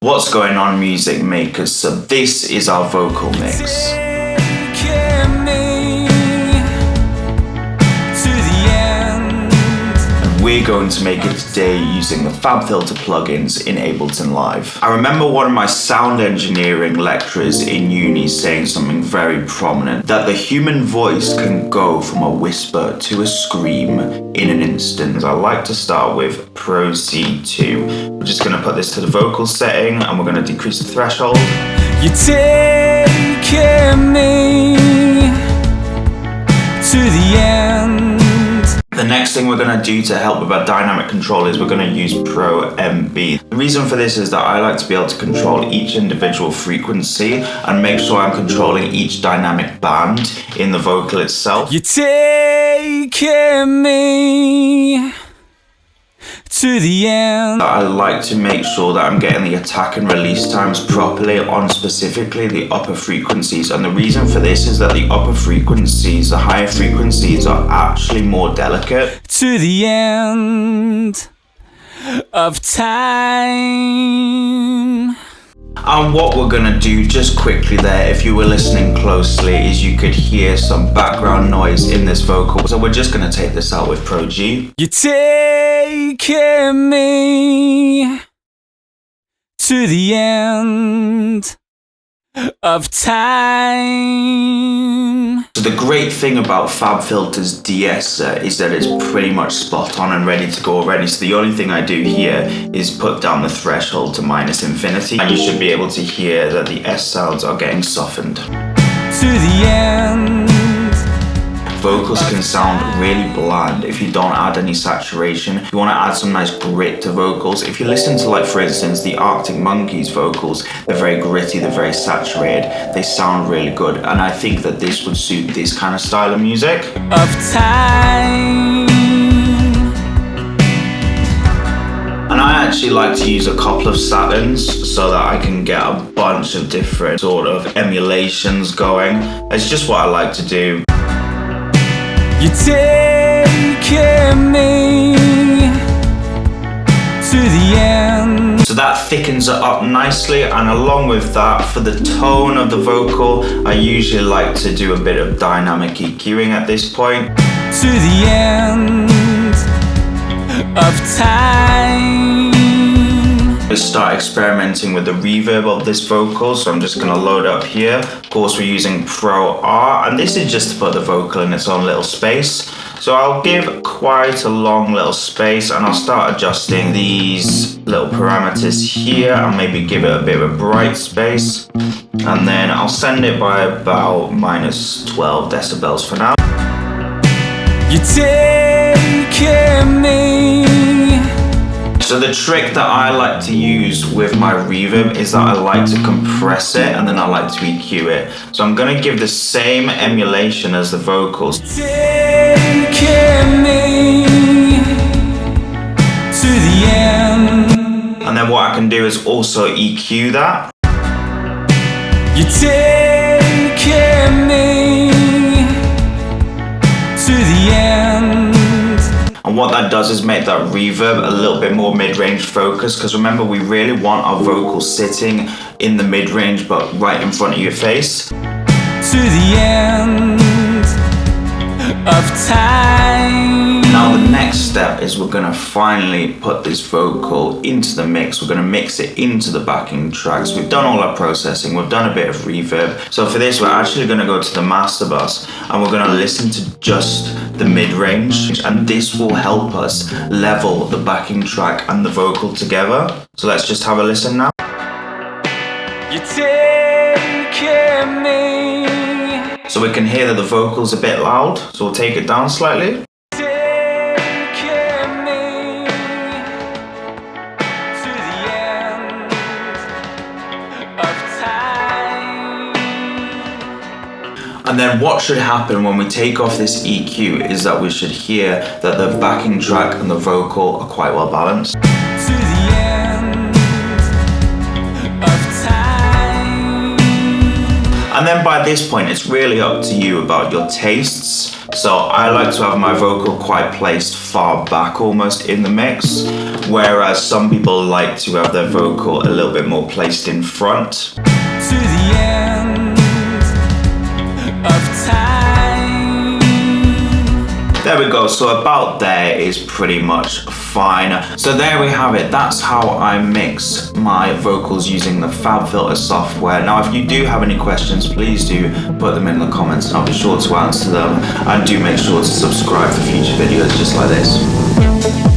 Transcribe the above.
What's going on, music makers? So this is our vocal mix. We're going to make it today using the FabFilter plugins in Ableton Live. I remember one of my sound engineering lecturers in uni saying something very prominent, that the human voice can go from a whisper to a scream in an instant. I like to start with Pro C2. We're just going to put this to the vocal setting and we're going to decrease the threshold. You're taking me to the end. The next thing we're going to do to help with our dynamic control is we're going to use Pro MB. The reason for this is that I like to be able to control each individual frequency and make sure I'm controlling each dynamic band in the vocal itself. You're taking me to the end. I like to make sure that I'm getting the attack and release times properly on specifically the upper frequencies, and the reason for this is that the upper frequencies, the higher frequencies, are actually more delicate. To the end of time. And what we're gonna do just quickly there, if you were listening closely, is you could hear some background noise in this vocal. So we're just gonna take this out with Pro G. You're taking me to the end of time. So the great thing about FabFilter's de-esser is that it's pretty much spot on and ready to go already. So the only thing I do here is put down the threshold to -infinity, and you should be able to hear that the S sounds are getting softened. To the end. Vocals can sound really bland if you don't add any saturation. If you want to add some nice grit to vocals, if you listen to, like, for instance, the Arctic Monkeys vocals, they're very gritty, they're very saturated, they sound really good, and I think that this would suit this kind of style of music. Of time. And I actually like to use a couple of Saturns so that I can get a bunch of different sort of emulations going. It's just what I like to do. You're taking me to the end. So that thickens it up nicely, and along with that, for the tone of the vocal, I usually like to do a bit of dynamic EQing at this point. To the end of time. Let's start experimenting with the reverb of this vocal, so I'm just going to load up here. Of course, we're using Pro R, and this is just to put the vocal in its own little space. So I'll give quite a long little space, and I'll start adjusting these little parameters here, and maybe give it a bit of a bright space. And then I'll send it by about -12 decibels for now. You're taking me. So the trick that I like to use with my reverb is that I like to compress it and then I like to EQ it. So I'm going to give the same emulation as the vocals. Taking me to the end. And then what I can do is also EQ that. You're taking me to the end. And what that does is make that reverb a little bit more mid-range focused, because remember, we really want our vocals sitting in the mid-range but right in front of your face. To the end of time. Now the next step is we're going to finally put this vocal into the mix. We're going to mix it into the backing tracks. We've done all our processing, we've done a bit of reverb. So for this, we're actually going to go to the master bus and we're going to listen to just the mid-range, and this will help us level the backing track and the vocal together. So let's just have a listen now. You're taking me. So we can hear that the vocal's a bit loud, so we'll take it down slightly. Taking me to the end of time. And then what should happen when we take off this EQ is that we should hear that the backing track and the vocal are quite well balanced. To the end of time. And then by this point, it's really up to you about your tastes. So I like to have my vocal quite placed far back almost in the mix, whereas some people like to have their vocal a little bit more placed in front. To the end of time. There we go, so about there is pretty much fine. So there we have it, that's how I mix my vocals using the FabFilter software. Now if you do have any questions, please do put them in the comments and I'll be sure to answer them. And do make sure to subscribe for future videos just like this.